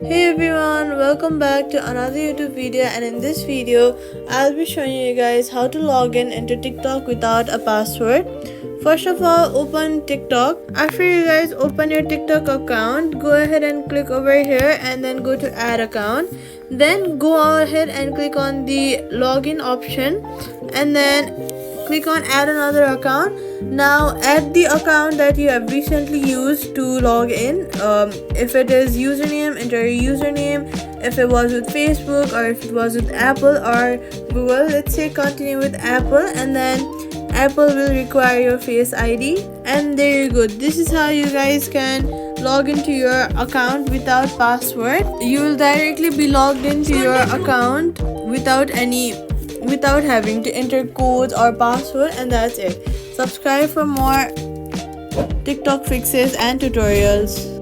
Hey everyone, welcome back to another YouTube video, and in this video I'll be showing you guys how to log in into TikTok without a password. First of all, open TikTok. After you guys open your TikTok account, go ahead and click over here and then go to add account. Then go ahead and click on the login option and then click on add another account. Now add the account that you have recently used to log in. If it is username, enter your username. If it was with Facebook or if it was with Apple or Google, let's say continue with Apple, and then Apple will require your Face ID, and there you go. This is how you guys can log into your account without password. You will directly be logged into your account without having to enter codes or password, and that's it. Subscribe for more TikTok fixes and tutorials.